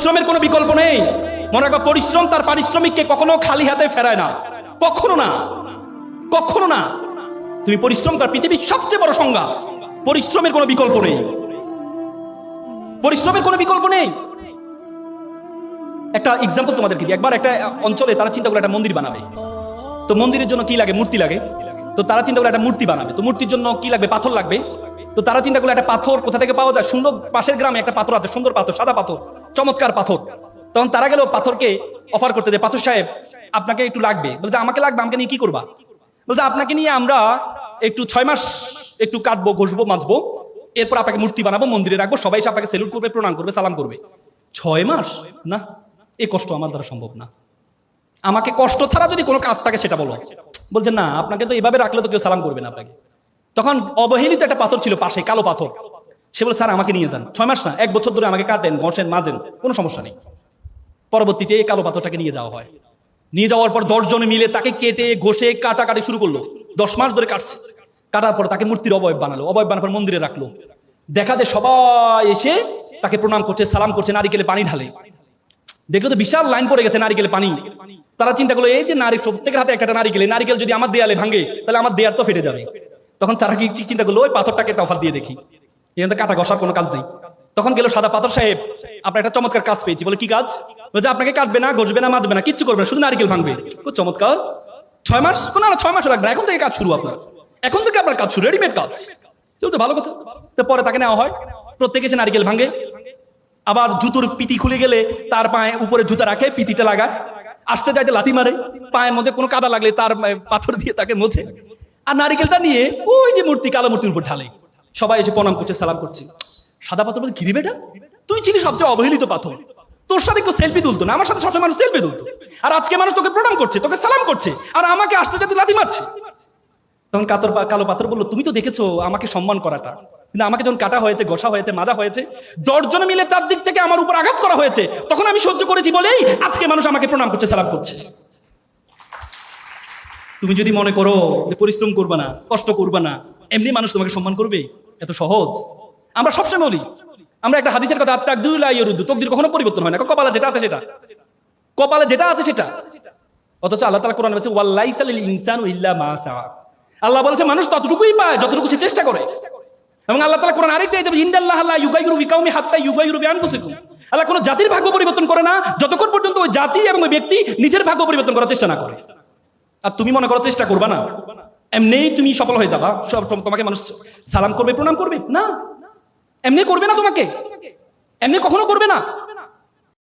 পরিশ্রমের কোনো বিকল্প নেই। মনে রাখবা, পরিশ্রম তার পারিশ্রমিককে কখনো খালি হাতে ফেরায় না, কখনো না, কখনো না। তুমি পরিশ্রম কর, পৃথিবীর সবচেয়ে বড় সংজ্ঞা। পরিশ্রমের কোনো বিকল্প নেই, পরিশ্রমের কোনো বিকল্প নেই। একটা এক্সাম্পল তোমাদেরকে দিই। একবার একটা অঞ্চলে তারা চিন্তা করে একটা মন্দির বানাবে। তো মন্দিরের জন্য কি লাগে? মূর্তি লাগে। তো তারা চিন্তা করে একটা মূর্তি বানাবে। তো মূর্তির জন্য কি লাগবে? পাথর লাগবে। তো তারা চিন্তা করলো একটা পাথর কোথা থেকে পাওয়া যায়। সুন্দর পাশের গ্রামে একটা পাথর আছে, সুন্দর পাথর, সাদা পাথর, চমৎকার পাথর। তখন তারা গেল পাথরকে অফার করতে, যে পাথর সাহেব আপনাকে একটু লাগবে। বলছে আমাকে লাগবে, আমাকে নিয়ে কি করবা? বলছে আপনাকে নিয়ে আমরা একটু 6 মাস একটু কাটবো, ঘষবো, মাজবো, এরপর আপনাকে মূর্তি বানাবো, মন্দিরে রাখবো, সবাই এসে আপনাকে সেলুট করবে, প্রণাম করবে, সালাম করবে। 6 মাস? না, এই কষ্ট আমার দ্বারা সম্ভব না। আমাকে কষ্ট ছাড়া যদি কোনো কাজ থাকে সেটা বলো। বলছে না, আপনাকে তো এভাবে রাখলে তো কেউ সালাম করবে না আপনাকে। তখন অবহেলিত একটা পাথর ছিল পাশে, কালো পাথর। সে বলে স্যার আমাকে নিয়ে যান, 6 মাস না, 1 বছর ধরে আমাকে কাটেন, ঘষেন, মাজেন, কোনো সমস্যা নেই। পরবর্তীতে এই কালো পাথরটাকে নিয়ে যাওয়া হয়। নিয়ে যাওয়ার পর 10 জনে মিলে তাকে কেটে ঘষে কাটাকাটি শুরু করলো। 10 মাস ধরে কাটছে। কাটার পর তাকে মূর্তির অবয়ব বানালো, অবয়ব বানানোর পর মন্দিরে রাখলো। দেখা যায় সবাই এসে তাকে প্রণাম করছে, সালাম করছে, নারিকেলে পানি ঢালে। দেখলো তো বিশাল লাইন পড়ে গেছে নারিকেলে পানি। তারা চিন্তা করলো, এই যে প্রত্যেকের হাতে একটা নারিকেল, নারিকেল যদি আমার দেয়ালে ভাঙে তাহলে আমার দেয়াল তো ফেটে যাবে। তখন তারা কি চিন্তা করলো, ওই পাথরটাকে একটা অফার দিয়ে দেখি, এখান থেকে কাটা ঘষার কোনো কাজ নেই। তখন গেল সাদা পাথর সাহেব, আপনার একটা চমৎকার কাজ পেয়েছি। বলে কি কাজ? বলছে আপনাকে কাটবে না, ঘষবে না, মাজবে না, কিচ্ছু করবে না, শুধু নারিকেল ভাঙবে। খুব চমৎকার। 6 মাস? না, 6 মাস লাগবে না, এখন থেকে কাজ শুরু। আপনার এখন থেকে আপনার কাজ শুরু, রেডিমেড কাজ। চলতে ভালো কথা। তো পরে তাকে নেওয়া হয়, প্রত্যেকে এসে নারিকেল ভাঙে। আবার জুতোর পিতি খুলে গেলে তার পায়ে উপরে জুতা রাখে, পিতিটা লাগায়, আসতে যাইতে লাথি মারে, পায়ের মধ্যে কোনো কাদা লাগলে তার পাথর দিয়ে তাকে মোছে। আর নারিকেলটা নিয়ে ওই যে মূর্তি, কালো মূর্তির উপর ঢালে। সবাই এসে প্রণাম করছে, সালাম করছে। সাদা পাথর বলছে, ঘিরে বেটা, তুই ছিলি সবচেয়ে অবহেলিত পাথর, তোর সাথে কেউ সেলফি তুলতো না, আমার সাথে সবসময় মানুষ সেলফি তুলতো, আর আজকে মানুষ তোকে প্রণাম করছে, তোকে সালাম করছে, আর আমাকে আসতে যাতে লাথি মারছে। তখন কালো পাথর বললো, তুমি তো দেখেছো আমাকে সম্মান করাটা, কিন্তু আমাকে যখন কাটা হয়েছে, ঘষা হয়েছে, মাজা হয়েছে, 10 জনে মিলে 4 দিক থেকে আমার উপর আঘাত করা হয়েছে, তখন আমি সহ্য করেছি বলেই আজকে মানুষ আমাকে প্রণাম করছে, সালাম করছে। তুমি যদি মনে করো যে পরিশ্রম করবে না, কষ্ট করবে না, এমনি মানুষ তোমাকে সম্মান করবে, এত সহজ? আমরা সবসময় বলি, আমরা একটা হাদিসের কথা, তকদির কখনো পরিবর্তন হয় না, কপালে যেটা আছে সেটা, কপালে যেটা আছে সেটা। অথচ আল্লাহ তাআলা কোরআনে বলেছে, ওয়ালাইসা লিল ইনসানু ইল্লা মা সা। আল্লাহ বলেছে মানুষ ততটুকুই পায় যতটুকু সে চেষ্টা করে। এবং আল্লাহ তাআলা কোরআন আরেকটা আয়াতে বলেছে, ইন্নাল্লাহা লা ইউগাইয়িরু বিকাউমিন হাত্তা ইউগাইয়িরু বিআনফুসিহিম। আল্লাহ কোন জাতির ভাগ্য পরিবর্তন করে না যতক্ষণ পর্যন্ত ওই জাতি এবং ওই ব্যক্তি নিজের ভাগ্য পরিবর্তন করার চেষ্টা না করে। আর তুমি মনে করো চেষ্টা করবা না, এমনিই তুমি সফল হয়ে যাবা, তোমাকে মানুষ সালাম করবে, প্রণাম করবে? না, এমনি করবে না, তোমাকে এমনি কখনো করবে না।